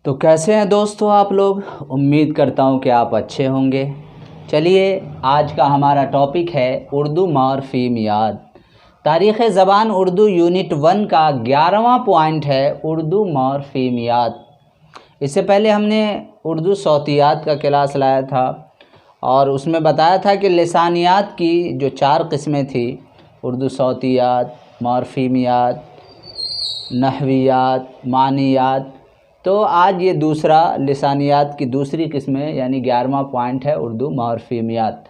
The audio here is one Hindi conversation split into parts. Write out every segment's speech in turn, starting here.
तो कैसे हैं दोस्तों आप लोग। उम्मीद करता हूं कि आप अच्छे होंगे। चलिए आज का हमारा टॉपिक है उर्दू मॉर्फीमियात। तारीख़ ज़बान उर्दू यूनिट 1 का 11वां पॉइंट है उर्दू मॉर्फीमियात। इससे पहले हमने उर्दू सौतियात का क्लास लाया था और उसमें बताया था कि लिसानियात की जो 4 किस्में थी, उर्दू सौतियात, मॉर्फीमियात, नहवियात, मानियात। तो आज ये दूसरा लिसानियात की दूसरी किस्म यानी 11वां पॉइंट है उर्दू मॉर्फीमियात।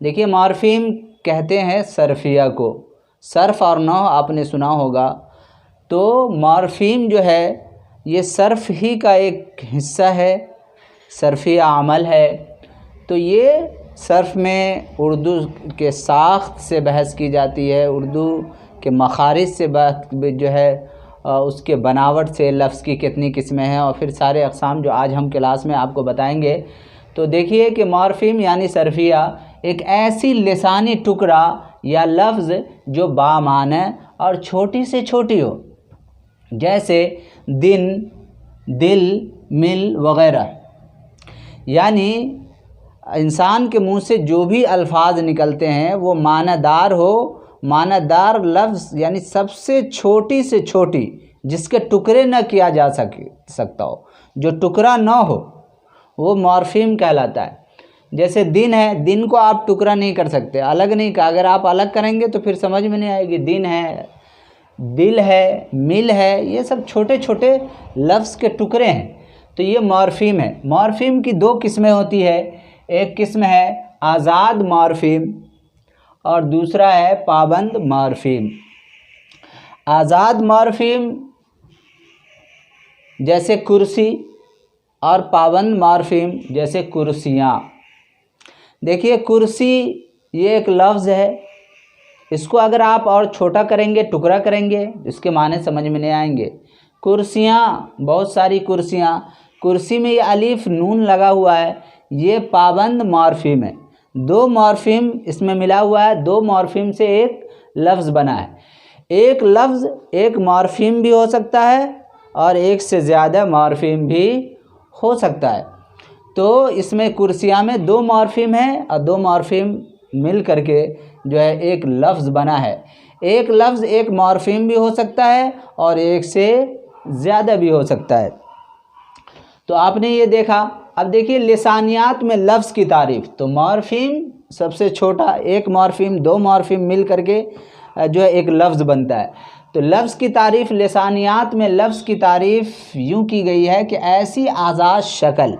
देखिए मॉर्फीम कहते हैं सरफिया को। सर्फ और नौ आपने सुना होगा। तो मॉर्फीम जो है ये सर्फ ही का एक हिस्सा है, सर्फिया अमल है। तो ये सर्फ में उर्दू के साख्त से बहस की जाती है, उर्दू के मखारिज से जो है उसके बनावट से लफ्ज़ की कितनी किस्में हैं और फिर सारे अक़साम जो आज हम क्लास में आपको बताएंगे। तो देखिए कि मॉर्फीम यानी सरफिया एक ऐसी लिसानी टुकड़ा या लफ्ज़ जो बामाने और छोटी से छोटी हो, जैसे दिन, दिल, मिल वग़ैरह। यानी इंसान के मुंह से जो भी अल्फाज निकलते हैं वो मानादार हो। मानादार लफ्ज़ यानी सबसे छोटी से छोटी, जिसके टुकड़े न किया जा सकता हो, जो टुकड़ा न हो, वो मॉर्फीम कहलाता है। जैसे दिन है, दिन को आप टुकड़ा नहीं कर सकते, अलग नहीं का। अगर आप अलग करेंगे तो फिर समझ में नहीं आएगी। दिन है, दिल है, मिल है, ये सब छोटे छोटे लफ्ज़ के टुकड़े हैं। तो ये मॉर्फीम है। मॉर्फीम की 2 किस्में होती है। एक किस्म है आज़ाद मॉर्फीम और दूसरा है पाबंद मॉर्फीम। आज़ाद मॉर्फीम जैसे कुर्सी और पाबंद मॉर्फीम जैसे कुर्सियाँ। देखिए कुर्सी ये एक लफ्ज़ है, इसको अगर आप और छोटा करेंगे, टुकड़ा करेंगे, इसके माने समझ में नहीं आएंगे। कुर्सियाँ, बहुत सारी कुर्सियाँ, कुर्सी में ये अलिफ नून लगा हुआ है, ये पाबंद मॉर्फीम है। 2 मॉर्फीम इसमें मिला हुआ है, 2 मॉर्फीम से एक लफ्ज़ बना है। एक लफ्ज़ एक मॉर्फीम भी हो सकता है और एक से ज़्यादा मॉर्फीम भी हो सकता है। तो इसमें कुर्सियाँ में 2 मॉर्फीम हैं और 2 मॉर्फीम मिल करके जो है एक लफ्ज़ बना है। एक लफ्ज़ एक मॉर्फीम भी हो सकता है और एक से ज़्यादा भी हो सकता है। तो आपने ये देखा। अब देखिए लिसानियात में लफ्ज़ की तारीफ़। तो मॉर्फीम सबसे छोटा, एक मॉर्फीम 2 मॉर्फीम मिल करके जो है एक लफ्ज़ बनता है। तो लफ्ज़ की तारीफ़ लिसानियात में लफ्ज़ की तारीफ़ यूँ की गई है कि ऐसी आज़ाद शक्ल,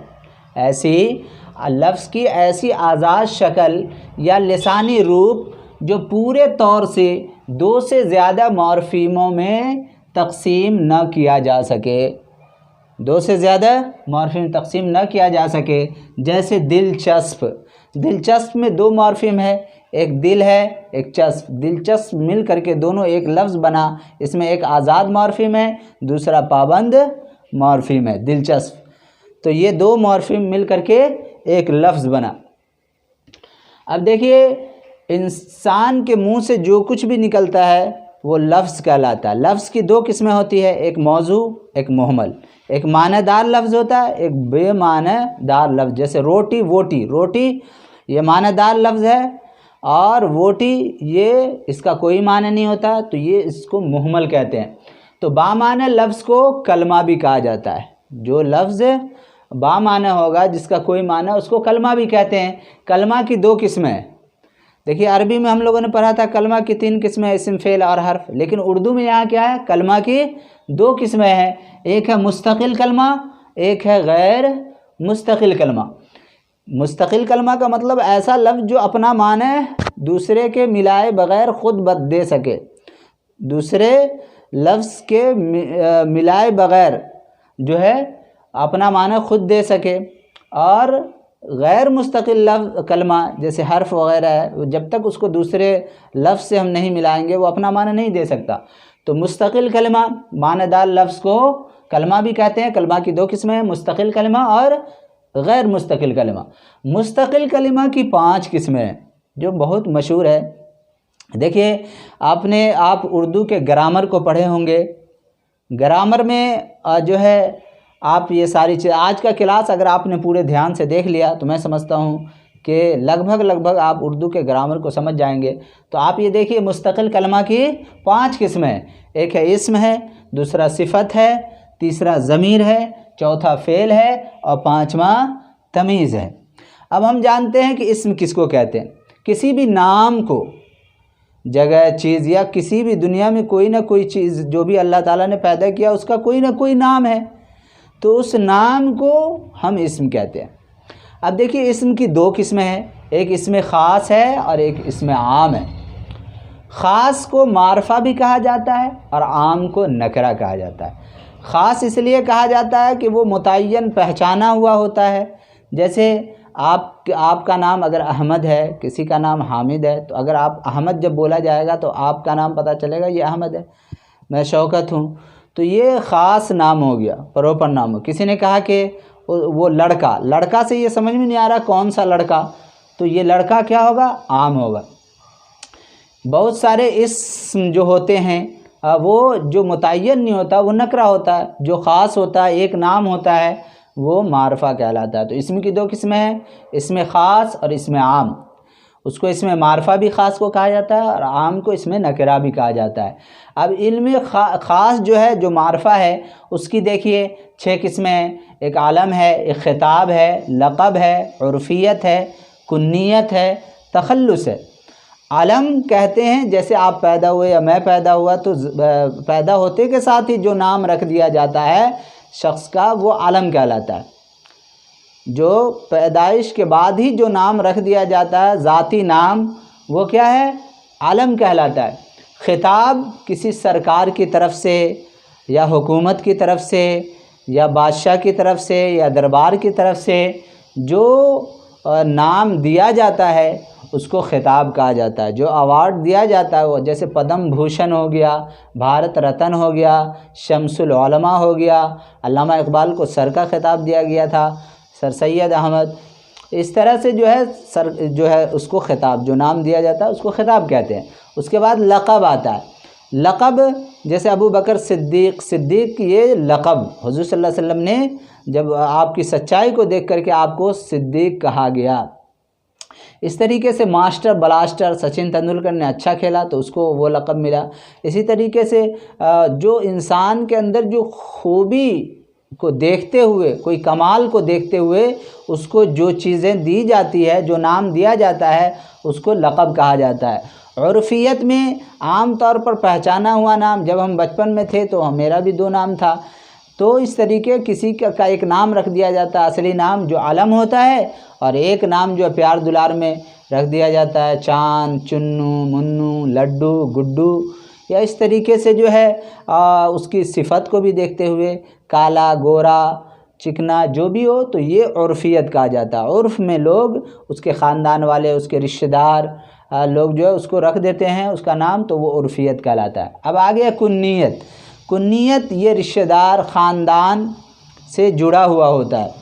ऐसी लफ्ज़ की ऐसी आज़ाद शक्ल या लिसानी रूप जो पूरे तौर से 2 से ज़्यादा मॉर्फीमों में तक़सीम न किया जा सके। 2 से ज़्यादा मॉर्फीम तक़सीम न किया जा सके। जैसे दिलचस्प, दिलचस्प में 2 मॉर्फीम है, एक दिल है, एक चस्प। दिलचस्प मिल करके दोनों एक लफ्ज़ बना। इसमें एक आज़ाद मॉर्फीम है, दूसरा पाबंद मॉर्फीम है, दिलचस्प। तो ये 2 मॉर्फीम मिल करके एक लफ्ज़ बना। अब देखिए इंसान के मुंह से जो कुछ भी निकलता है वो लफ्ज़ कहलाता है। लफ्ज़ की 2 किस्में होती है, एक मौजू, एक मुहमल। एक मानेदार लफ्ज़ होता है, एक बेमानेदार लफ्ज़। जैसे रोटी, वोटी। रोटी ये मानेदार लफ्ज़ है और वोटी ये इसका कोई माने नहीं होता, तो ये इसको मुहमल कहते हैं। तो बामाने लफ्ज़ को कलमा भी कहा जाता है। जो लफ्ज़ बामाने होगा, जिसका कोई माना, उसको कलमा भी कहते हैं। कलमा की 2 किस्में हैं। देखिए अरबी में हम लोगों ने पढ़ा था कलमा की 3 किस्में, इस्म, फ़ेल और हर्फ। लेकिन उर्दू में यहाँ क्या है, कलमा की 2 किस्में हैं। एक है मुस्तकिल कलमा, एक है गैर मुस्तकिल कलमा। मुस्तकिल कलमा का मतलब ऐसा लफ्ज़ जो अपना माने दूसरे के मिलाए बग़ैर ख़ुद दे सके, दूसरे लफ्ज़ के मिलाए बग़ैर जो है अपना माने ख़ुद दे सके। और गैर मुस्तकिल कलमा जैसे हर्फ वग़ैरह है, जब तक उसको दूसरे लफ्ज़ से हम नहीं मिलाएंगे वो अपना माना नहीं दे सकता। तो मुस्तकिल कलमा, मानेदार लफ्ज़ को कलमा भी कहते हैं। कलमा की 2 किस्में हैं, मुस्तकिल कलमा और गैर मुस्तकिल कलमा। मुस्तकिल कलमा की 5 किस्में हैं जो बहुत मशहूर है। देखिए आप उर्दू के ग्रामर को पढ़े होंगे। ग्रामर में जो है आप ये सारी चीज़, आज का क्लास अगर आपने पूरे ध्यान से देख लिया तो मैं समझता हूँ कि लगभग आप उर्दू के ग्रामर को समझ जाएंगे। तो आप ये देखिए मुस्तकिल कलमा की 5 किस्में हैं। एक है इस्म है, दूसरा सिफत है, तीसरा ज़मीर है, चौथा फ़ेल है और पाँचवा तमीज़ है। अब हम जानते हैं कि इस्म किसको कहते हैं। किसी भी नाम को, जगह, चीज़ या किसी भी दुनिया में कोई ना कोई चीज़ जो भी अल्लाह ताला ने पैदा किया उसका कोई ना कोई नाम है, तो उस नाम को हम इस्म कहते हैं। अब देखिए इस्म की 2 किस्में हैं, एक इसमें ख़ास है और एक इसमें आम है। ख़ास को मारफा भी कहा जाता है और आम को नकरा कहा जाता है। ख़ास इसलिए कहा जाता है कि वो मुतय्यन पहचाना हुआ होता है। जैसे आपका नाम अगर अहमद है, किसी का नाम हामिद है, तो अगर आप अहमद जब बोला जाएगा तो आपका नाम पता चलेगा ये अहमद है। मैं शौकत हूँ, तो ये ख़ास नाम हो गया, प्रॉपर नाम हो। किसी ने कहा कि वो लड़का से ये समझ में नहीं आ रहा कौन सा लड़का, तो ये लड़का क्या होगा, आम होगा। बहुत सारे इस्म जो होते हैं वो जो मुतय्यन नहीं होता वो नकरा होता है, जो ख़ास होता है एक नाम होता है वो मारफा कहलाता है। तो इसमें की 2 किस्में हैं, इसमें ख़ास और इसमें आम। उसको इसमें मारफा भी ख़ास को कहा जाता है और आम को इसमें नकरा भी कहा जाता है। अब इल्म ख़ास जो है, जो मारफा है, उसकी देखिए 6 किस्में हैं। एक आलम है, एक ख़िताब है, लक़ब है, उर्फ़ियत है, कुन्नियत है, तख़ल्लुस है। आलम कहते हैं जैसे आप पैदा हुए या मैं पैदा हुआ, तो पैदा होते के साथ ही जो नाम रख दिया जाता है शख्स का वो आलम कहलाता है। जो पैदाइश के बाद ही जो नाम रख दिया जाता है ज़ाती नाम, वो क्या है, आलम कहलाता है। ख़िताब किसी सरकार की तरफ से या हुकूमत की तरफ से या बादशाह की तरफ से या दरबार की तरफ से जो नाम दिया जाता है उसको ख़िताब कहा जाता है। जो अवार्ड दिया जाता है वो, जैसे पद्म भूषण हो गया, भारत रत्न हो गया, शम्सुल उलमा हो गया, अल्लामा इकबाल को सर का ख़िताब दिया गया था, सर सैयद अहमद। इस तरह से जो है उसको ख़िताब, जो नाम दिया जाता है उसको ख़िताब कहते हैं। उसके बाद लक़ब आता है। लक़ब जैसे अबू बकर सिद्दीक़ ये लक़ब हुज़ूर सल्लल्लाहु अलैहि वसल्लम ने, जब आपकी सच्चाई को देख करके आपको सिद्दीक़ कहा गया। इस तरीके से मास्टर ब्लास्टर सचिन तेंदुलकर ने अच्छा खेला तो उसको वो लक़ब मिला। इसी तरीके से जो इंसान के अंदर जो खूबी को देखते हुए, कोई कमाल को देखते हुए उसको जो चीज़ें दी जाती है, जो नाम दिया जाता है, उसको लक़ब कहा जाता है। उर्फ़ियत में आम तौर पर पहचाना हुआ नाम, जब हम बचपन में थे तो मेरा भी 2 नाम था, तो इस तरीके किसी का एक नाम रख दिया जाता है, असली नाम जो आलम होता है, और एक नाम जो प्यार दुलार में रख दिया जाता है, चाँद, चुन्नू, मुन्नू, लड्डू, गुड्डू, या इस तरीके से जो है उसकी सिफत को भी देखते हुए काला, गोरा, चिकना जो भी हो, तो ये उर्फ़ियत कहा जाता है। उर्फ़ में लोग, उसके ख़ानदान वाले, उसके रिश्तेदार लोग जो है उसको रख देते हैं उसका नाम, तो वो उर्फ़ियत कहलाता है। अब आ गया कुन्नियत। कुन्नियत ये रिश्तेदार, ख़ानदान से जुड़ा हुआ होता है।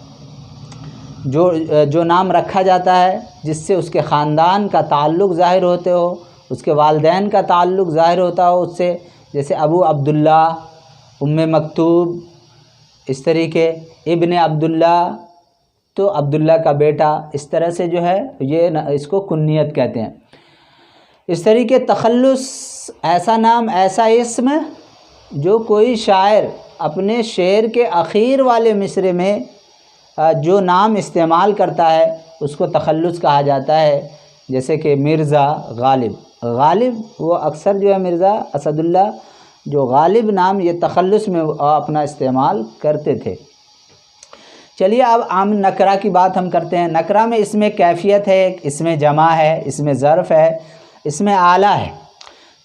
जो नाम रखा जाता है जिससे उसके ख़ानदान का ताल्लुक़ ज़ाहिर होते हो, उसके वालिदैन का ताल्लुक़ ज़ाहिर होता हो उससे, जैसे अबू अब्दुल्ला, उम्मे मकतूब, इस तरीके इब्ने अब्दुल्ला, तो अब्दुल्ला का बेटा, इस तरह से जो है ये इसको कुन्नियत कहते हैं। इस तरीके तख़ल्लुस, ऐसा नाम, ऐसा इस्म जो कोई शायर अपने शेर के आखिर वाले मिसरे में जो नाम इस्तेमाल करता है उसको तख़ल्लुस कहा जाता है। जैसे कि मिर्ज़ा गालिब, वो अक्सर जो है मिर्ज़ा असदुल्ला, जो गालिब नाम ये तख़ल्लुस में अपना इस्तेमाल करते थे। चलिए अब आम नकरा की बात हम करते हैं। नकरा में इसमें कैफ़ियत है, इसमें जमा है, इसमें ज़र्फ़ है, इसमें आला है।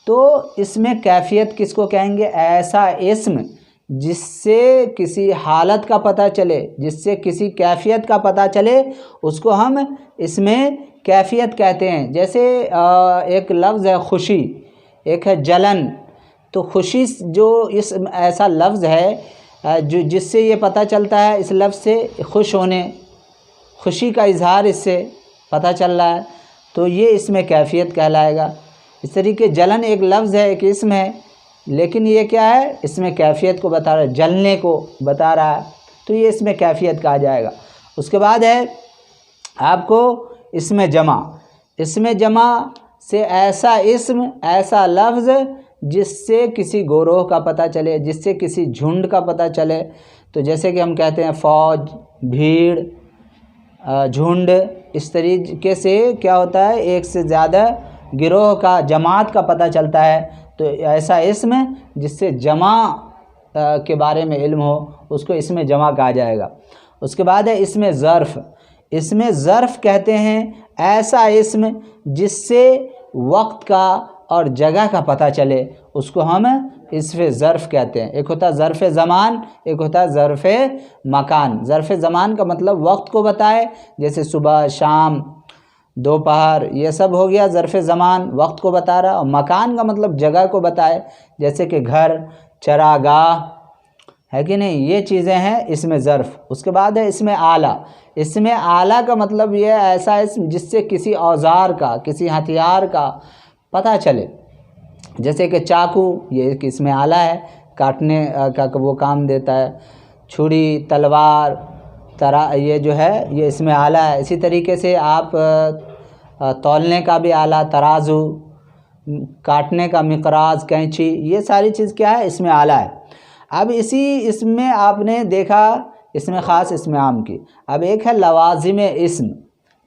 तो इसमें कैफ़ियत किसको कहेंगे, ऐसा इस्म जिससे किसी हालत का पता चले, जिससे किसी कैफ़ियत का पता चले, उसको हम इसमें कैफ़ियत कहते हैं। जैसे एक लफ्ज़ है खुशी, एक है जलन। तो खुशी जो इस ऐसा लफ्ज़ है जो जिससे ये पता चलता है, इस लफ्ज़ से खुश होने, खुशी का इजहार इससे पता चल रहा है, तो ये इसमें कैफ़ियत कहलाएगा। इस तरीके जलन एक लफ्ज़ है, एक इस्म है, लेकिन ये क्या है, इसमें कैफ़ियत को बता रहा है, जलने को बता रहा है, तो ये इसमें कैफियत कहा जाएगा। उसके बाद है आपको इसमें जमा। इसमें जमा से ऐसा इस्म, ऐसा लफ्ज़ जिससे किसी गोरोह का पता चले, जिससे किसी झुंड का पता चले। तो जैसे कि हम कहते हैं फ़ौज, भीड़, झुंड, इस तरीके से क्या होता है, एक से ज़्यादा गिरोह का, जमात का पता चलता है। तो ऐसा इस्म जिससे जमा के बारे में इल्म हो, उसको इसमें जमा कहा जाएगा। उसके बाद है इसमें ज़र्फ़। इसमें ज़र्फ़ कहते हैं ऐसा इस्म जिससे वक्त का और जगह का पता चले, उसको हम इसमें ज़र्फ़ कहते हैं। एक होता है ज़र्फ़ ज़मान, एक होता है ज़र्फ़ मकान। ज़र्फ़ ज़मान का मतलब वक्त को बताए, जैसे सुबह, शाम, दोपहर, ये सब हो गया ज़र्फ़ ज़मान, वक्त को बता रहा। और मकान का मतलब जगह को बताए, जैसे कि घर, चरागाह, है कि नहीं, ये चीज़ें हैं इसमें ज़र्फ़। उसके बाद है इसमें आला। इसमें आला का मतलब ये ऐसा इसम जिससे किसी औज़ार का, किसी हथियार का पता चले, जैसे कि चाकू, ये इसमें आला है, काटने का वो काम देता है। छुरी, तलवार, ये जो है ये इसमें आला है। इसी तरीके से आप तौलने का भी आला, तराजू, काटने का मिक़राज, कैंची, ये सारी चीज़ क्या है, इसमें आला है। अब इसमें आपने देखा इसमें ख़ास इसमें आम की। अब एक है लवाज़िम इस्म।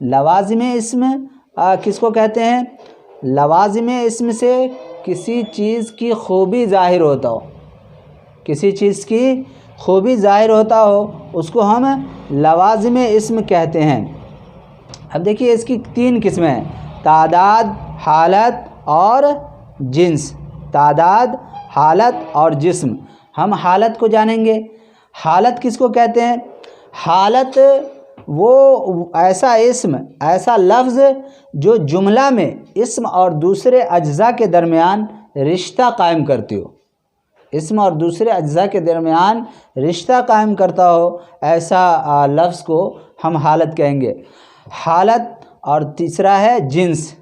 लवाज़िम इस्म किसको कहते हैं? लवाज़िम इस्म से किसी चीज़ की खूबी ज़ाहिर होता हो, किसी चीज़ की खूबी ज़ाहिर होता हो, उसको हम लवाज़िम इस्म कहते हैं। अब देखिए इसकी 3 किस्में हैं, तादाद, हालत और जिन्स। तादाद, हालत और जिस्म। हम हालत को जानेंगे। हालत किसको कहते हैं? हालत वो ऐसा इस्म, ऐसा लफ्ज़ जो जुमला में इस्म और दूसरे अज्ज़ा के दरमियान रिश्ता कायम करती हो। इस्म और दूसरे अज्ज़ा के दरमियान रिश्ता कायम करता हो, ऐसा लफ्ज़ को हम हालत कहेंगे। हालत। और तीसरा है जिन्स।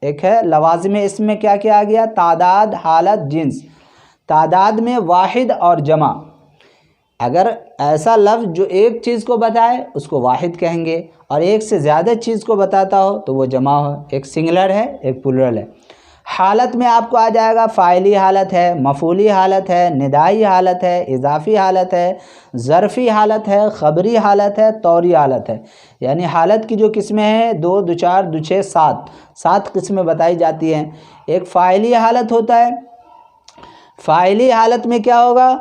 एक है लवाज़िम इस्म में क्या क्या आ गया? तादाद, हालत, जिन्स। तादाद में वाहिद और जमा। अगर ऐसा लफ्ज़ जो एक चीज़ को बताए उसको वाहिद कहेंगे, और एक से ज़्यादा चीज़ को बताता हो तो वो जमा हो। एक सिंगुलर है, एक प्लुरल है। हालत में आपको आ जाएगा फ़ाइली हालत है, मफ़ूली हालत है, निदाई हालत है, इज़ाफ़ी हालत है, ज़र्फ़ी हालत है, ख़बरी हालत है, तौरी हालत है। यानी हालत की जो किस्में हैं 2, 2, 4, 2, 6, 7 किस्में बताई जाती हैं। एक फ़ाइली हालत होता है। फ़ाइली हालत में क्या होगा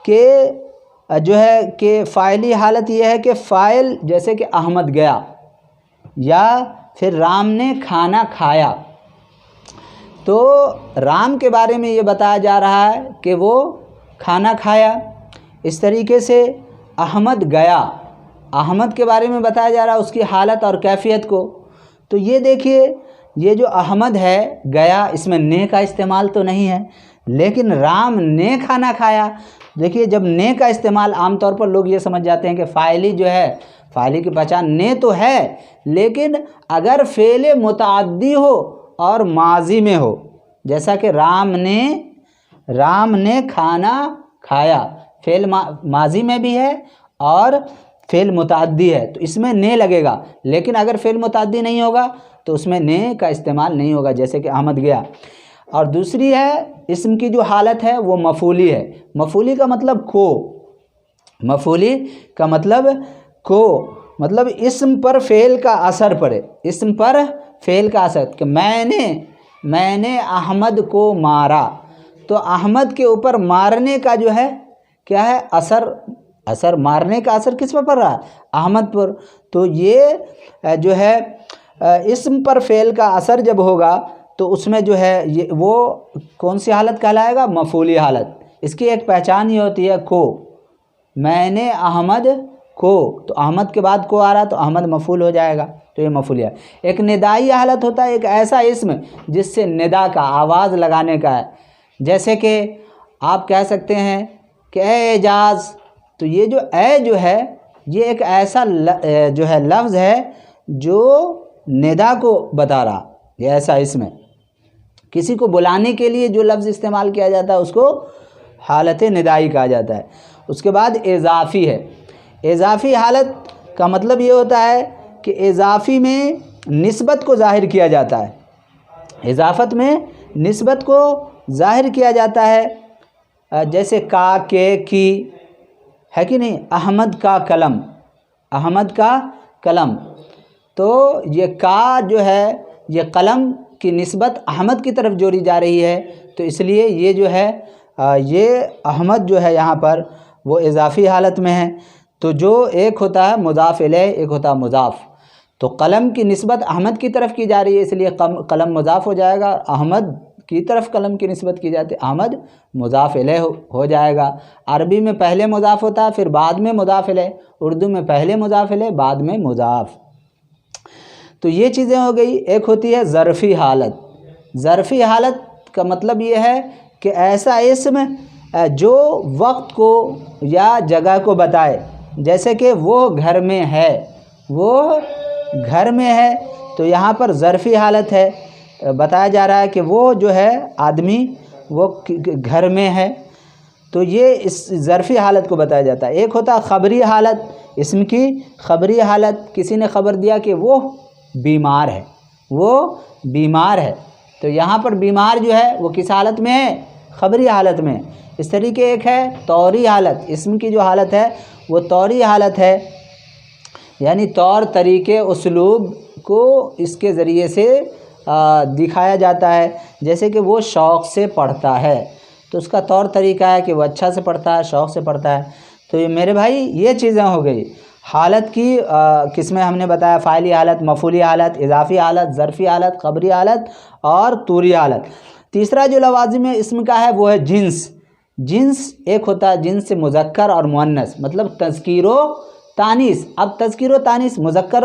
कि जो है कि फ़ाइली हालत ये है कि फ़ाइल, जैसे कि अहमद गया या फिर राम ने खाना खाया, तो राम के बारे में ये बताया जा रहा है कि वो खाना खाया। इस तरीके से अहमद गया, अहमद के बारे में बताया जा रहा है, उसकी हालत और कैफियत को। तो ये देखिए, ये जो अहमद है गया, इसमें ने का इस्तेमाल तो नहीं है, लेकिन राम ने खाना खाया। देखिए जब ने का इस्तेमाल, आमतौर पर लोग ये समझ जाते हैं कि फ़ाइली जो है, फ़ाइली की पहचान ने तो है, लेकिन अगर फ़ेल मुतअद्दी हो और माजी में हो, जैसा कि राम ने खाना खाया, फ़ेल माजी में भी है और फ़ेल मुतअद्दी है, तो इसमें ने लगेगा। लेकिन अगर फ़ेल मुतअद्दी नहीं होगा तो उसमें ने का इस्तेमाल नहीं होगा, जैसे कि अहमद गया। और दूसरी है इस्म की जो हालत है वो मफूली है। मफूली का मतलब को, मफूली का मतलब को, मतलब इस्म पर फ़ेल का असर पड़े, इस्म पर फ़ेल का असर। कि मैंने अहमद को मारा, तो अहमद के ऊपर मारने का जो है क्या है, असर मारने का असर किस पर पड़ रहा है? अहमद पर। तो ये जो है इस्म पर फ़ेल का असर जब होगा तो उसमें जो है ये वो कौन सी हालत कहलाएगा? मफूली हालत। इसकी एक पहचान ये होती है को, मैंने अहमद को, तो अहमद के बाद को आ रहा तो अहमद मफूल हो जाएगा, तो ये मफूली है। एक निदाई हालत होता है, एक ऐसा इस्म जिससे निदा का, आवाज़ लगाने का है। जैसे कि आप कह सकते हैं कि ए एजाज़, तो ये जो ए जो है ये एक ऐसा जो है लफ्ज़ है जो निदा को बता रहा, ये ऐसा इस्म है। किसी को बुलाने के लिए जो लफ्ज़ इस्तेमाल किया जाता है उसको हालत निदाई कहा जाता है। उसके बाद इज़ाफ़ी है। इजाफ़ी हालत का मतलब ये होता है कि इजाफ़ी में निस्बत को ज़ाहिर किया जाता है, इजाफ़त में निस्बत को ज़ाहिर किया जाता है। जैसे का, के, की, है कि नहीं। अहमद का कलम, अहमद का कलम, तो ये का जो है ये कलम की निस्बत अहमद की तरफ जोड़ी जा रही है, तो इसलिए ये जो है ये अहमद जो है यहाँ पर वो इजाफ़ी हालत में है। तो जो एक होता है मुज़ाफ़ इलैह, एक होता है मुज़ाफ़, तो कलम की निस्बत अहमद की तरफ की जा रही है, इसलिए कलम मुज़ाफ़ हो जाएगा। अहमद की तरफ कलम की निस्बत की जाती है, अहमद मुज़ाफ़ इलैह हो जाएगा। अरबी में पहले मुज़ाफ़ होता है फिर बाद में मुज़ाफ़ इलैह, उर्दू में पहले मुज़ाफ़ इलैह बाद में मुज़ाफ़। तो ये चीज़ें हो गई। एक होती है ज़र्फ़ी हालत। ज़र्फ़ी हालत का मतलब ये है कि ऐसा इस्म जो वक्त को या जगह को बताए, जैसे कि वो घर में है, वो घर में है, तो यहाँ पर ज़र्फ़ी हालत है, बताया जा रहा है कि वो जो है आदमी वो घर में है, तो ये इस ज़र्फ़ी हालत को बताया जाता है। एक होता है ख़बरी हालत, इसम की ख़बरी हालत, किसी ने ख़बर दिया कि वो बीमार है, वो बीमार है, तो यहाँ पर बीमार जो है वो किस हालत में है, ख़बरी हालत में। इस तरीके एक है तौरी हालत, इसम की जो हालत है वो तौरी हालत है, यानी तौर तरीके उसलूब को इसके ज़रिए से दिखाया जाता है। जैसे कि वो शौक़ से पढ़ता है, तो उसका तौर तरीका है कि वो अच्छा से पढ़ता है, शौक़ से पढ़ता है। तो ये मेरे भाई ये चीज़ें हो गई हालत की किस्में हमने बताया, फ़ाइली हालत, मफ़ूली हालत, इज़ाफ़ी हालत, ज़र्फ़ी हालत, ख़बरी हालत और तूरी हालत। तीसरा जो लवाज़िम इस्म का है वो है जिन्स। जिन्स एक होता है जिन्स मुज़क्कर और मुअन्नस, मतलब तज़कीरो तानीस। अब तज़कीरो तानीस मुज़क्कर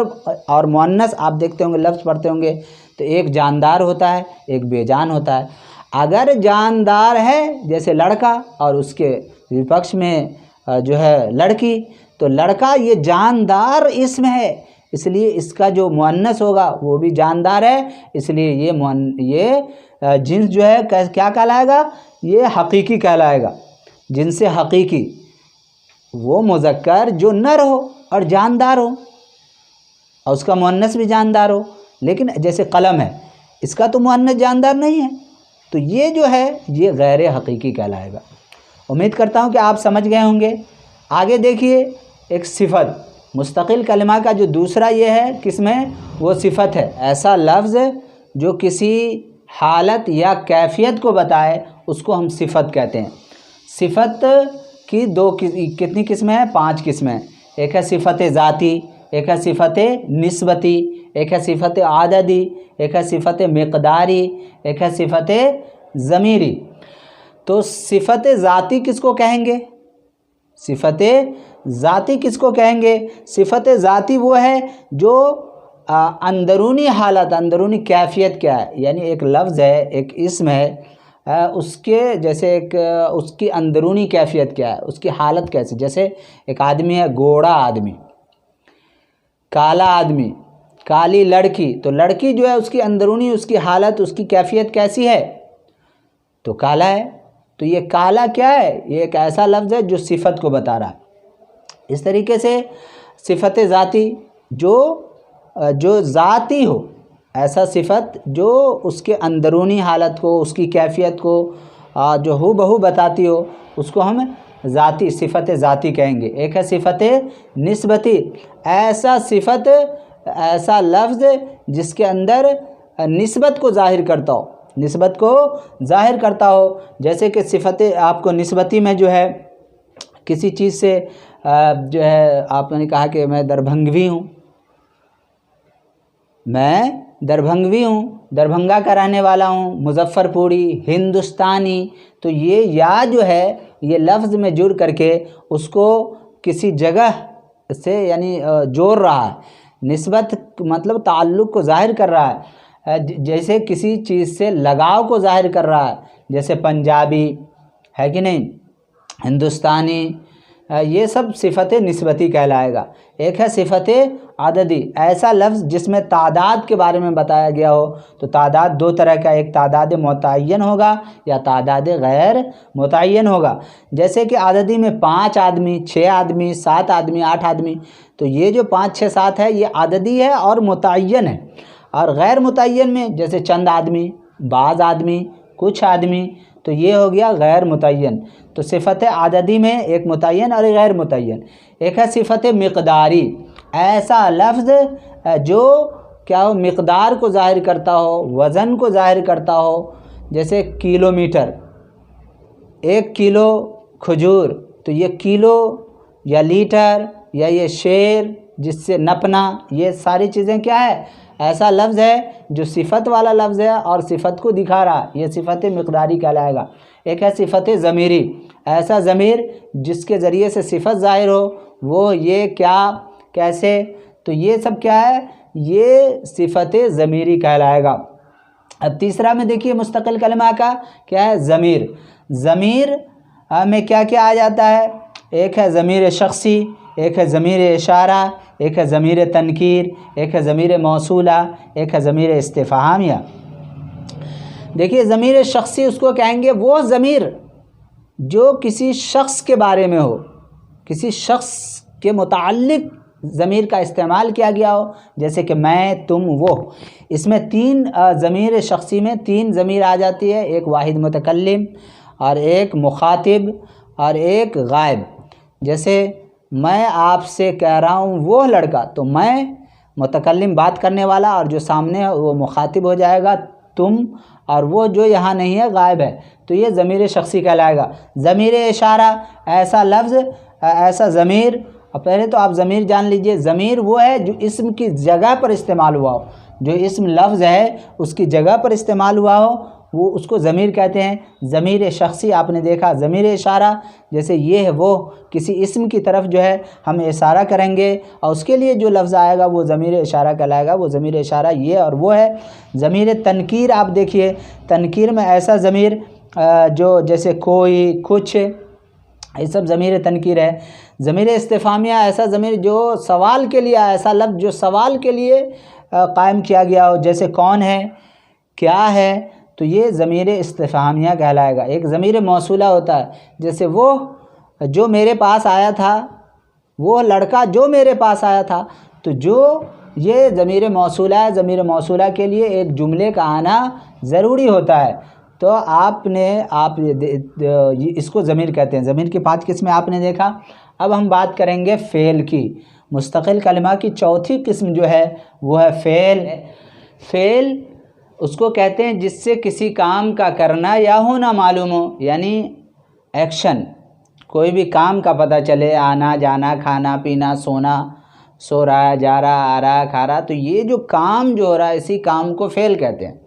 और मुअन्नस आप देखते होंगे, लफ्ज़ पढ़ते होंगे, तो एक जानदार होता है एक बेजान होता है। अगर जानदार है जैसे लड़का और उसके विपक्ष में जो है लड़की, तो लड़का ये जानदार इस्म है, इसलिए इसका जो मुअन्नस होगा वो भी जानदार है, इसलिए ये जिन्स जो है क्या कहलाएगा, ये हकीकी कहलाएगा। जिन्स हकीकी वो मुज़क्कर जो नर हो और जानदार हो और उसका मुअन्नस भी जानदार हो। लेकिन जैसे कलम है, इसका तो मुअन्नस जानदार नहीं है, तो ये जो है ये गैर हकीकी कहलाएगा। उम्मीद करता हूँ कि आप समझ गए होंगे। आगे देखिए एक सिफत, मुस्तकिल कलिमा का जो दूसरा ये है किसमें, वो सिफत है। ऐसा लफ्ज़ जो किसी हालत या कैफियत को बताए उसको हम सिफत कहते हैं। सिफत की कितनी किस्में हैं, 5 किस्में। एक है सिफत ज़ाती, एक है सिफत निस्बती, एक है सिफत आददी, एक है सिफत मिक़दारी, एक है सिफत ज़मीरी। तो सिफत ज़ाती किसको कहेंगे, सिफत ज़ाती किसको कहेंगे? सिफत ज़ाती वो है जो अंदरूनी हालत, अंदरूनी कैफियत क्या है, यानी एक लफ्ज़ है, एक इस्म है, उसके जैसे एक उसकी अंदरूनी कैफियत क्या है, उसकी हालत कैसी। जैसे एक आदमी है गोरा आदमी, काला आदमी, काली लड़की, तो लड़की जो है उसकी अंदरूनी उसकी हालत उसकी कैफियत कैसी है, तो काला है। तो ये काला क्या है, ये एक ऐसा लफ्ज़ है जो सिफत को बता रहा है। इस तरीके से सिफत ज़ाती जो ज़ाती हो, ऐसा सिफत जो उसके अंदरूनी हालत को उसकी कैफियत को जो हूबहू बताती हो, उसको हम ज़ाती सिफत ज़ाती कहेंगे। एक है सिफत निस्बती, ऐसा सिफत ऐसा लफ्ज़ जिसके अंदर निस्बत को ज़ाहिर करता हो, निस्बत को ज़ाहिर करता हो। जैसे कि सिफत आपको निस्बती में जो है किसी चीज़ से जो है आपने कहा कि मैं दरभंगवी हूँ, मैं दरभंगवी हूँ, दरभंगा का रहने वाला हूँ, मुज़फ़्फ़रपुरी, हिंदुस्तानी, तो ये या जो है ये लफ्ज़ में जुड़ करके उसको किसी जगह से यानी जोड़ रहा है। निस्बत मतलब ताल्लुक़ को ज़ाहिर कर रहा है, जैसे किसी चीज़ से लगाव को ज़ाहिर कर रहा है, जैसे पंजाबी है कि नहीं, हिंदुस्तानी, ये सब सिफ़त निस्बती कहलाएगा। एक है सिफ़त आददी, ऐसा लफ्ज़ जिसमें तादाद के बारे में बताया गया हो। तो तादाद दो तरह का, एक तादाद मुतय्यन होगा या तादाद गैर मुतय्यन होगा। जैसे कि आददी में 5 आदमी, 6 आदमी, 7 आदमी, 8 आदमी, तो ये जो 5, 6, 7 है ये आददी है और मुतय्यन है। और गैर मुतय्यन में जैसे चंद आदमी, बाज़ आदमी, कुछ आदमी, तो ये हो गया गैर मुतय्यन। तो सिफ़त आददी में एक मुतय्यन और एक गैर मुतय्यन। एक है सिफ़त मिक़दारी, ऐसा लफ्ज़ जो क्या हो, मिक़दार को ज़ाहिर करता हो, वज़न को ज़ाहिर करता हो। जैसे किलोमीटर, 1 किलो खजूर, तो ये किलो या लीटर या ये शेर, जिससे नपना, ये सारी चीज़ें क्या है, ऐसा लफ्ज़ है जो सिफ़त वाला लफ्ज़ है और सिफ़त को दिखा रहा, ये सिफ़त मिक़दारी कहलाएगा। एक है सिफ़त ज़मीरी, ऐसा ज़मीर जिसके ज़रिए से सिफ़त ज़ाहिर हो, वो ये क्या कैसे, तो ये सब क्या है, ये सिफ़त ज़मीरी कहलाएगा। अब तीसरा में देखिए मुस्तक़िल कलमा का क्या है, ज़मीर। ज़मीर में क्या क्या आ जाता है, एक है ज़मीर शख़्सी, एक है ज़मीर इशारा, एक है ज़मीर तनकीर, एक है ज़मीर मौसूला, एक है ज़मीर इस्तिफ़हामिया। देखिए ज़मीर शख़्सी उसको कहेंगे वो ज़मीर जो किसी शख़्स के बारे में हो, किसी शख़्स के मुताल्लिक़ ज़मीर का इस्तेमाल किया गया हो, जैसे कि मैं, तुम, वो। इसमें 3 ज़मीर शख़्सी में 3 ज़मीर आ जाती है, एक वाहिद मुतकल्लिम और एक मुखातिब और एक गायब। जैसे मैं आपसे कह रहा हूँ वो लड़का, तो मैं मुतकल्लिम बात करने वाला और जो सामने है वो मुखातिब हो जाएगा तुम, और वो जो यहाँ नहीं है गायब है, तो ये ज़मीर शख़्सी कहलाएगा। ज़मीर इशारा, ऐसा लफ्ज़, ऐसा ज़मीर, और पहले तो आप ज़मीर जान लीजिए, ज़मीर वो है जो इस्म की जगह पर इस्तेमाल हुआ हो, जो इस्म लफ्ज़ है उसकी जगह पर इस्तेमाल हुआ हो, वो उसको ज़मीर कहते हैं। ज़मीर शख़्सी आपने देखा, ज़मीर इशारा जैसे ये है वो, किसी इस्म की तरफ जो है हम इशारा करेंगे और उसके लिए जो लफ्ज़ आएगा वो ज़मीर इशारा कहलाएगा, वो ज़मीर इशारा ये और वो है। ज़मीर तनकीर आप देखिए, तनकीर में ऐसा ज़मीर जो जैसे कोई, कुछ, ये सब ज़मीर तनकीर है। ज़मीर इस्तिफ़हामिया, ऐसा ज़मीर जो सवाल के लिए, ऐसा लफ्ज़ जो सवाल के लिए कायम किया गया हो, जैसे कौन है, क्या है, तो ये ज़मीर इस्तिफ़हामिया कहलाएगा। एक ज़मीर मौसूला होता है, जैसे वो जो मेरे पास आया था, वो लड़का जो मेरे पास आया था, तो जो ये ज़मीर मौसूला है। ज़मीर मौसूला के लिए एक जुमले का आना ज़रूरी होता है, तो आप इसको ज़मीर कहते हैं। ज़मीर की 5 किस्में आपने देखा। अब हम बात करेंगे फ़ेल की। मुस्तक़िल कलमा की चौथी किस्म जो है वो है फ़ेल। फ़ेल उसको कहते हैं जिससे किसी काम का करना या होना मालूम हो, यानी एक्शन, कोई भी काम का पता चले, आना जाना, खाना पीना, सोना, सो रहा है, जा रहा, आ रहा, खा रहा, तो ये जो काम जो हो रहा है इसी काम को फ़ेल कहते हैं।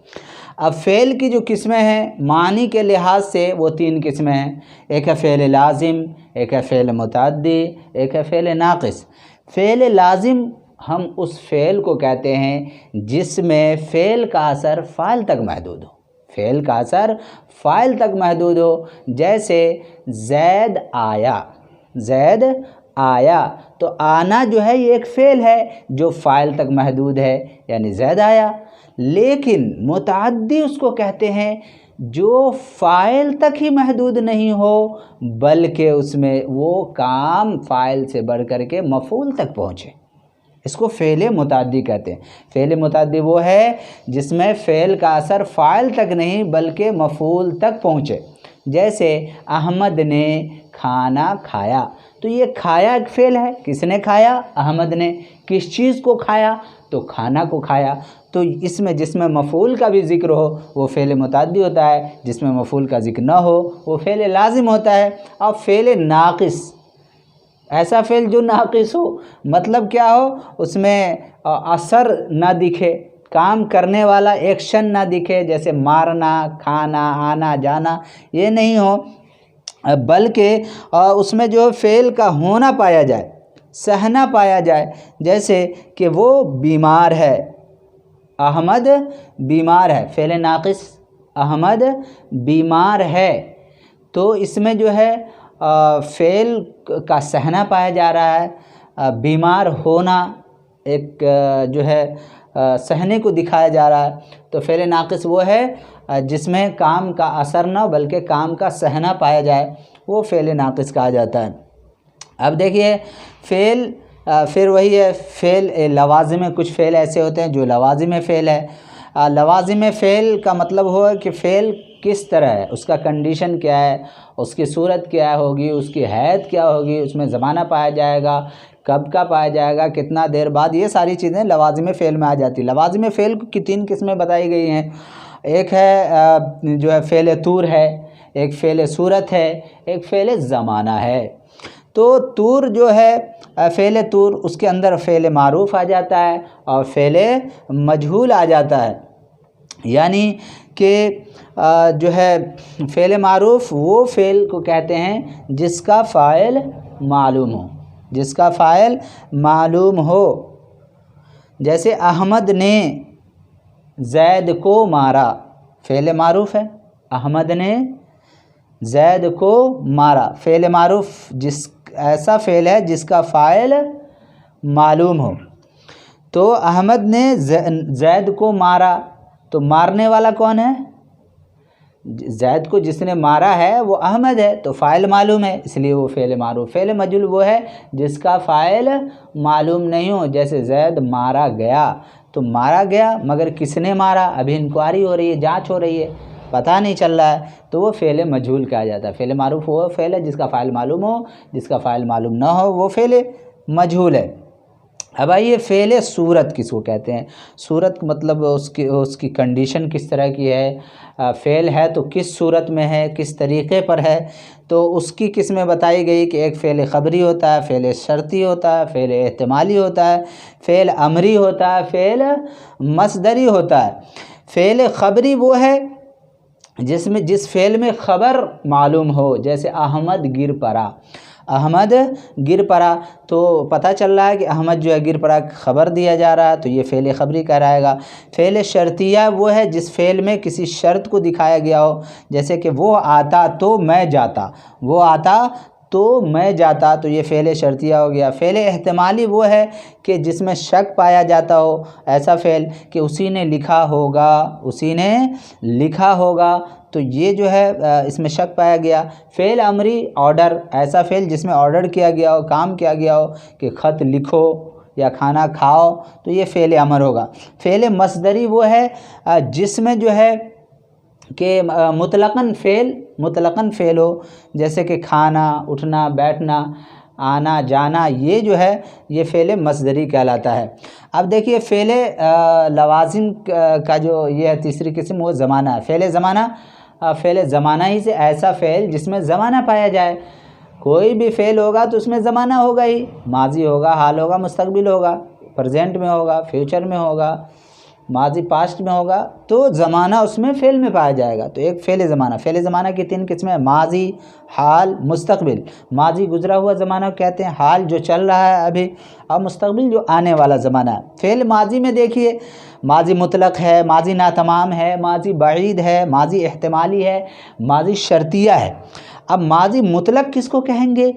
अब फ़ेल की जो किस्में हैं मानी के लिहाज से वो 3 किस्में हैं। एक है फ़ेल लाजिम, एक है फ़ेल मुतअद्दी, एक है फ़ेल नाक़िस। फ़ेल लाजिम हम उस फ़ेल को कहते हैं जिसमें फ़ेल का असर फ़ाइल तक महदूद हो, फ़ेल का असर फ़ाइल तक महदूद हो। जैसे ज़ैद आया, ज़ैद आया, तो आना जो है ये एक फ़ेल है जो फ़ाइल तक महदूद है, यानी ज़ैद आया। लेकिन मुतअद्दी उसको कहते हैं जो फ़ाइल तक ही महदूद नहीं हो, बल्कि उसमें वो काम फ़ाइल से बढ़ कर के मफ़ूल तक पहुँचे, इसको फ़ेल मुतअद्दी कहते हैं। फ़ेल मुतअद्दी वो है जिसमें फ़ेल का असर फ़ाइल तक नहीं बल्कि मफ़ूल तक पहुँचे। जैसे अहमद ने खाना खाया, तो ये खाया एक फ़ेल है, किसने खाया, अहमद ने। किस चीज़ को खाया, तो खाना को खाया। तो इसमें जिसमें मफ़ूल का भी ज़िक्र हो वो फ़ेल मुतअद्दी होता है, जिसमें मफ़ूल का ज़िक्र न हो वो फ़ेल लाजिम होता है। और फ़ेल नाक़िस, ऐसा फ़ेल जो नाक़िस हो, मतलब क्या हो, उसमें असर ना दिखे, काम करने वाला एक्शन ना दिखे, जैसे मारना, खाना, आना जाना, ये नहीं हो, बल्कि उसमें जो फ़ेल का होना पाया जाए, सहना पाया जाए। जैसे कि वो बीमार है, अहमद बीमार है, फ़ेल नाक़िस अहमद बीमार है, तो इसमें जो है फ़ेल का सहना पाया जा रहा है। बीमार होना एक जो है सहने को दिखाया जा रहा है। तो फ़ेल नाक़िस वो है जिसमें काम का असर ना बल्कि काम का सहना पाया जाए, वो फ़ेल नाक़िस कहा जाता है। अब देखिए फ़ेल फिर वही है फ़ेल लवाज़िम, कुछ फ़ेल ऐसे होते हैं जो लवाज़िम फ़ेल है। लवाज़िम फ़ेल का मतलब हुआ कि फ़ेल किस तरह है, उसका कंडीशन क्या है, उसकी सूरत क्या होगी, उसकी हैत क्या होगी, उसमें ज़माना पाया जाएगा, कब का पाया जाएगा, कितना देर बाद, ये सारी चीज़ें लवाज़िम फ़ेल में आ जाती है। लवाज़िम फ़ेल की 3 किस्में बताई गई हैं। एक है जो है फ़ेल तूर है, एक फ़ेल सूरत है, एक फ़ेल ज़माना है। तो तूर जो है फ़ेल तूर, उसके अंदर फ़ेल मारूफ़ आ जाता है और फ़ेल मजहूल आ जाता है। यानी कि जो है फ़ेल मारूफ़ वो फ़ेल को कहते हैं जिसका फ़ाइल मालूम हो, जिसका फ़ाइल मालूम हो। जैसे अहमद ने ज़ैद को मारा, फ़ेल मारूफ़ है। अहमद ने ज़ैद को मारा, फ़ेल मारूफ़ जिस ऐसा फ़ेल है जिसका फ़ाइल मालूम हो। तो अहमद ने ज़ैद को मारा, तो मारने वाला कौन है? ज़ैद को जिसने मारा है वो अहमद है, तो फ़ाइल मालूम है, इसलिए वो फ़ेल मारूफ़। फ़ेल मजहूल वो है जिसका फ़ाइल मालूम नहीं हो। जैसे ज़ैद मारा गया, तो मारा गया मगर किसने मारा, अभी इंक्वायरी हो रही है, जांच हो रही है, पता नहीं चल रहा है, तो वो फ़ेल मजहूल कहा जाता है। फ़ेल मारूफ़ वो फ़ेल है जिसका फ़ाइल मालूम हो, जिसका फ़ाइल मालूम ना हो वो फ़ेल मजहूल है। अब आइए फ़ेल सूरत किसको कहते हैं। सूरत मतलब उसकी कंडीशन किस तरह की है, फ़ेल है तो किस सूरत में है, किस तरीक़े पर है। तो उसकी किस्में बताई गई कि एक फ़ेल ख़बरी होता है, फ़ेल शर्ती होता है, फ़ेल एहतिमाली होता है, फ़ेल अमरी होता है, फ़ेल मसदरी होता है। फ़ेल ख़बरी वो है जिसमें जिस फ़ेल में ख़बर मालूम हो। जैसे अहमद गिर पड़ा, अहमद गिर पड़ा, तो पता चल रहा है कि अहमद जो है गिर पड़ा, ख़बर दिया जा रहा है, तो ये फ़ेल ख़बरी कहलाएगा। फ़ेल शर्तिया वो है जिस फ़ेल में किसी शर्त को दिखाया गया हो। जैसे कि वो आता तो मैं जाता, वो आता तो मैं जाता, तो ये फ़ेल शर्तिया हो गया। फ़ेल एहतिमाली वो है कि जिसमें शक पाया जाता हो, ऐसा फ़ेल कि उसी ने लिखा होगा, उसी ने लिखा होगा, तो ये जो है इसमें शक पाया गया। फ़ेल अमरी ऑर्डर, ऐसा फ़ेल जिसमें ऑर्डर किया गया हो, काम किया गया हो कि ख़त लिखो या खाना खाओ, तो ये फ़ेल अमर होगा। फ़ेल मसदरी वो है जिसमें जो है कि मुतलक़न फ़ेल हो। जैसे कि खाना, उठना, बैठना, आना जाना, ये जो है ये फ़ेल मसदरी कहलाता है। अब देखिए फ़ेल लवाज़िम का जो ये है तीसरी किस्म, वो ज़माना है। फ़ेल ज़माना, फ़ेल ज़माना ही से ऐसा फ़ेल जिसमें ज़माना पाया जाए। कोई भी फ़ेल होगा तो उसमें ज़माना होगा ही, माजी होगा, हाल होगा, मुस्तक़बिल होगा, प्रेजेंट में होगा, फ्यूचर में होगा, माजी पास्ट में होगा, तो ज़माना उसमें फ़ेल में पाया जाएगा। तो एक फ़ेल ज़माना, फ़ेल ज़माना की 3 किस्में हैं, माजी, हाल, मुस्तक़बिल। माजी गुज़रा हुआ ज़माना कहते हैं, हाल जो चल रहा है अभी, और मुस्तक़बिल जो आने वाला ज़माना है। फ़ेल माजी में देखिए माजी मुतलक़ है, माजी नातमाम है, माजी बईद है, माजी एहतिमाली है, माजी शर्तिया है। अब माजी मुतलक़ किसको कहेंगे,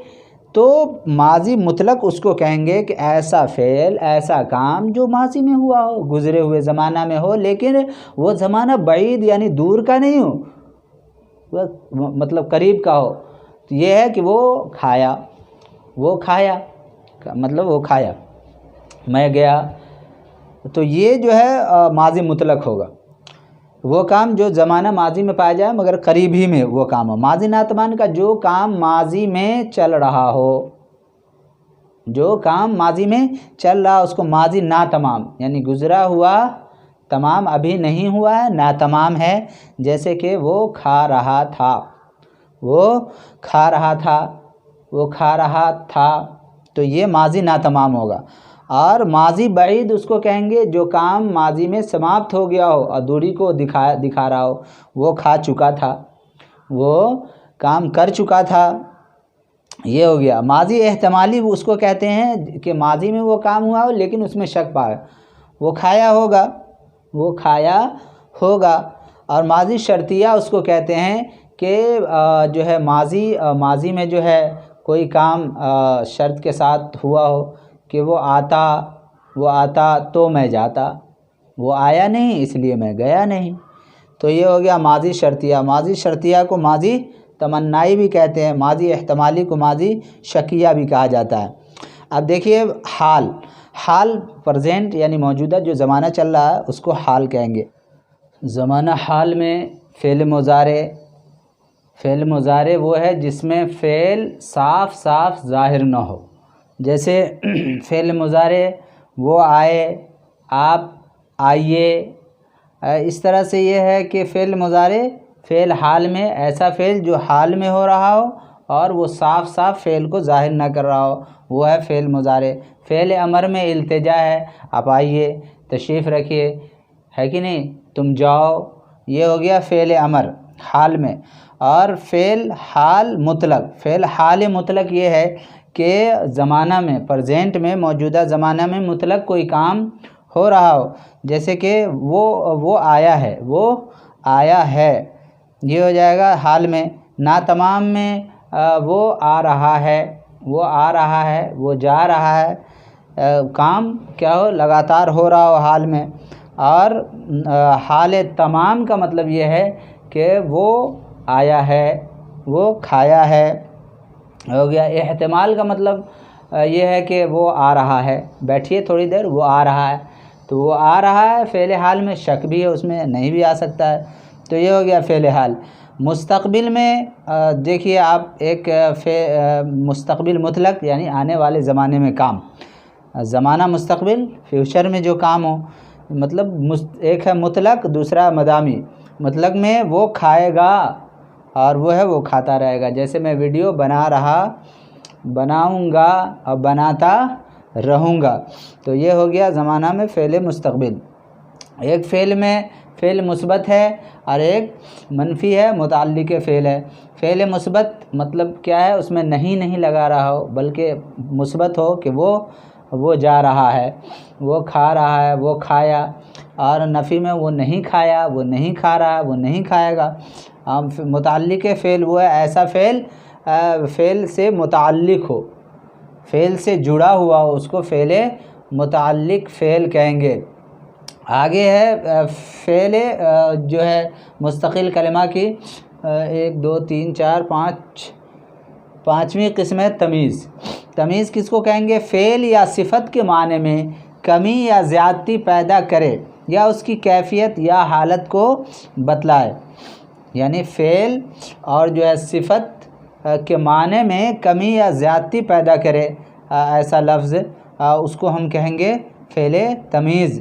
तो माजी मुतलक़ उसको कहेंगे कि ऐसा फ़ेल, ऐसा काम जो माजी में हुआ हो, गुज़रे हुए ज़माना में हो, लेकिन वो ज़माना बईद यानी दूर का नहीं हो, वह मतलब करीब का हो। तो ये है कि वो खाया, मतलब वो खाया, मैं गया, तो ये जो है माजी मुतलक़ होगा। वो काम जो ज़माना माजी में पाया जाए मगर करीब ही में वो काम हो। माजी नातमान का जो काम माजी में चल रहा हो, जो काम माजी में चल रहा उसको माजी नातमाम यानी गुज़रा हुआ, तमाम अभी नहीं हुआ है, नातमाम है। जैसे कि वो खा रहा था, वो खा रहा था, वो खा रहा था, तो ये माजी नातमाम होगा। और माजी बईद उसको कहेंगे जो काम माजी में समाप्त हो गया हो और दूरी को दिखा रहा हो। वो खा चुका था, वो काम कर चुका था, ये हो गया। माजी एहतिमाली उसको कहते हैं कि माजी में वो काम हुआ हो लेकिन उसमें शक पाया, वो खाया होगा। और माजी शर्तिया उसको कहते हैं कि जो है माजी में जो है कोई काम शर्त के साथ हुआ हो कि वो आता तो मैं जाता, वो आया नहीं इसलिए मैं गया नहीं, तो ये हो गया माजी शर्तिया। माजी शर्तिया को माजी तमन्नाई भी कहते हैं, माजी एहतमाली को माजी शकिया भी कहा जाता है। अब देखिए हाल प्रेजेंट यानी मौजूदा जो ज़माना चल रहा है उसको हाल कहेंगे। ज़माना हाल में फ़ेल मुज़ारे वो है जिसमें फ़ेल साफ ज़ाहिर ना हो। जैसे फ़ेल मुज़ारे वो आए, आप आइए, इस तरह से ये है कि फ़ेल मुज़ारे फ़ेल हाल में, ऐसा फ़ेल जो हाल में हो रहा हो और वो साफ फ़ेल को ज़ाहिर ना कर रहा हो, वो है फ़ेल मुज़ारे। फ़ेल अमर में इल्तिजा है, आप आइए, तशरीफ़ रखिए, है कि नहीं, तुम जाओ, ये हो गया फ़ेल अमर हाल में। और फ़ेल हाल मुतलक ये है कि ज़माना में, प्रेजेंट में, मौजूदा ज़माना में मुतलक कोई काम हो रहा हो, जैसे कि वो आया है, ये हो जाएगा हाल में। ना तमाम में वो आ रहा है, वो जा रहा है, काम क्या हो, लगातार हो रहा हो हाल में। और हाल तमाम का मतलब ये है कि वो आया है, वो खाया है, हो गया। एहतिमाल का मतलब ये है कि वो आ रहा है, बैठिए थोड़ी देर, वो आ रहा है, तो वो आ रहा है फ़ेल हाल में, शक भी है उसमें, नहीं भी आ सकता है, तो ये हो गया फ़ेल हाल। मुस्तक़बिल में देखिए आप, एक मुस्तक़बिल मुतलक यानी आने वाले ज़माने में काम, ज़माना मुस्तक़बिल फ्यूचर में जो काम हो, मतलब एक है मुतलक, दूसरा मदामी। मुतलक में वो खाएगा और वो है वो खाता रहेगा, जैसे मैं वीडियो बनाऊंगा और बनाता रहूँगा, तो ये हो गया ज़माना में फ़ेल मुस्तक़बिल। एक फ़ेल में फ़ेल मुस्बत है और एक मनफ़ी है, मुताल्लिक़ फ़ेल है। फ़ेल मुस्बत मतलब क्या है, उसमें नहीं लगा रहा हो, बल्कि मुस्बत हो कि वो जा रहा है, वो खा रहा है, वो खाया। और नफ़ी में वो नहीं खाया, वो नहीं खा रहा है, वो नहीं खाएगा। मुताल्लिक़ फ़ेल वो है ऐसा फ़ेल से मुताल्लिक़ हो, फ़ेल से जुड़ा हुआ हो, उसको फ़ेल मुताल्लिक़ फ़ेल कहेंगे। आगे है फ़ेल जो है मुस्तक़िल कलिमा की 1 2 3 4 5 पाँचवीं किस्म है तमीज़ किसको कहेंगे, फ़ेल या सिफत के माने में कमी या ज़्यादती पैदा करे या उसकी कैफियत या हालत को बतलाए। यानी फ़ेल और जो है सिफत के माने में कमी या ज़्यादती पैदा करे ऐसा लफ्ज़, उसको हम कहेंगे फ़ेल तमीज़,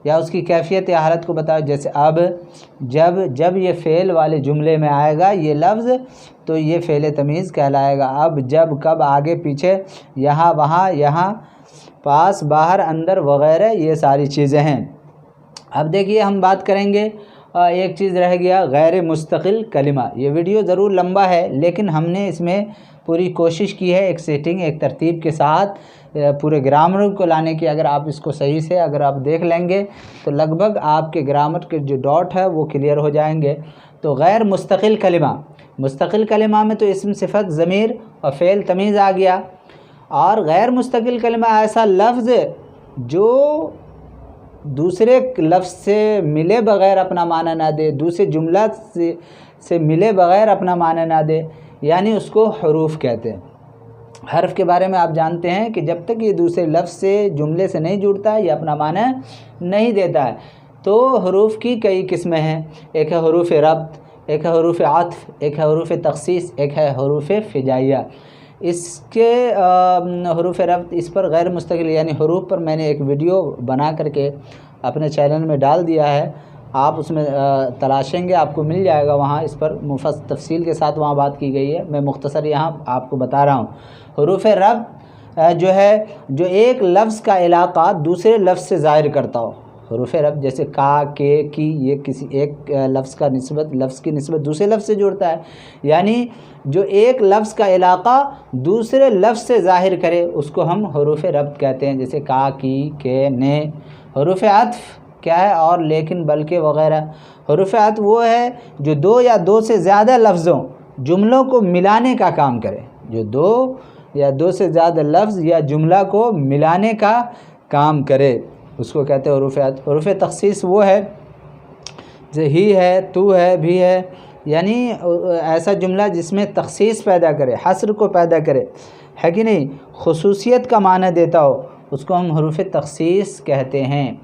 या उसकी कैफियत या हालत को बताओ। जैसे अब, जब ये फ़ेल वाले जुमले में आएगा ये लफ्ज़, तो ये फ़ेल तमीज़ कहलाएगा। अब, जब, कब, आगे पीछे, यहाँ वहाँ, यहाँ पास बाहर अंदर वग़ैरह, ये सारी चीज़ें हैं। अब देखिए हम बात करेंगे, एक चीज़ रह गया, गैर मुस्तकिल कलिमा। ये वीडियो ज़रूर लंबा है, लेकिन हमने इसमें पूरी कोशिश की है एक सेटिंग, एक तरतीब के साथ पूरे ग्रामर को लाने की। अगर आप इसको सही से अगर आप देख लेंगे तो लगभग आपके ग्रामर के जो डॉट है वो क्लियर हो जाएंगे। तो गैर मुस्तकिल कलिमा में तो इस्म सिफत ज़मीर और फ़ेल तमीज़ आ गया। और गैर मुस्तकिल कलिमा ऐसा लफ्ज़ जो दूसरे लफ्ज़ से मिले बग़ैर अपना माना ना दे, दूसरे जुमला से मिले बग़ैर अपना माना ना दे, यानी उसको हरूफ कहते हैं। हर्फ के बारे में आप जानते हैं कि जब तक ये दूसरे लफ्ज़ से, जुमले से नहीं जुड़ता है, ये अपना माना नहीं देता है। तो हरूफ की कई किस्में हैं, एक है हरूफ रब्त, एक है हरूफ आत्फ़, एक है हरूफ तख़सीस, एक है हरूफ फ़िजाइया। इसके हरूफ रब्त, इस पर गैर मुस्तकिल यानी हरूफ पर मैंने एक वीडियो बना करके अपने चैनल में डाल दिया है, आप उसमें तलाशेंगे आपको मिल जाएगा, वहाँ इस पर तफसील के साथ वहाँ बात की गई है। मैं मुख्तसर यहाँ आपको बता रहा हूँ। हरूफ रब्त जो है, जो एक लफ्ज़ का इलाक़ा दूसरे लफ्ज़ से ज़ाहिर करता हो। हरूफ रब्त जैसे का, के, की, ये किसी एक लफ्ज़ की निस्बत दूसरे लफ्ज़ से जुड़ता है, यानी जो एक लफ्ज़ का इलाक़ा दूसरे लफ्ज़ से ज़ाहिर करे उसको हम हरूफ रब्त कहते हैं। जैसे का, की, के, ने। हरूफ अत्फ़ क्या है, और, लेकिन, बल्कि वग़ैरह। हरूफ अतफ़ वो है जो दो या दो से ज़्यादा लफ्ज़ों जुमलों को मिलाने का काम करे, जो दो या दो से ज़्यादा लफ्ज़ या जुमला को मिलाने का काम करे, उसको कहते हैं हरूफ अतफ़। हरूफ तख़सीस वो है जैसे ही है, तू है, भी है, यानी ऐसा जुमला जिसमें तख़सीस पैदा करे, हस्र को पैदा करे, है कि नहीं, खुसूसियत का माना देता हो, उसको हम हरूफ तख़सीस कहते हैं।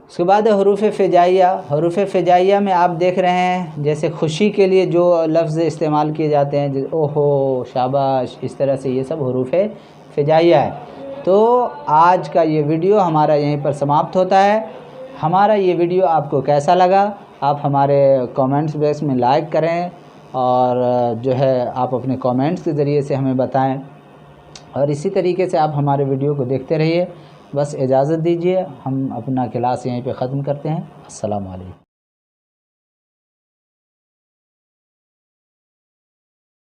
उसके बाद हरूफ फ़िजाइया। हरूफ फ़िजाइया में आप देख रहे हैं जैसे खुशी के लिए जो लफ्ज़ इस्तेमाल किए जाते हैं, जैसे ओहो, शाबाश, इस तरह से ये सब हरूफ फ़िजाइया है। तो आज का ये वीडियो हमारा यहीं पर समाप्त होता है। हमारा ये वीडियो आपको कैसा लगा, आप हमारे कमेंट्स बॉक्स में लाइक करें और जो है आप अपने कमेंट्स के ज़रिए से हमें बताएं, और इसी तरीके से आप हमारे वीडियो को देखते रहिए। बस इजाज़त दीजिए, हम अपना क्लास यहीं पे ख़त्म करते हैं। अस्सलाम वालेकुम।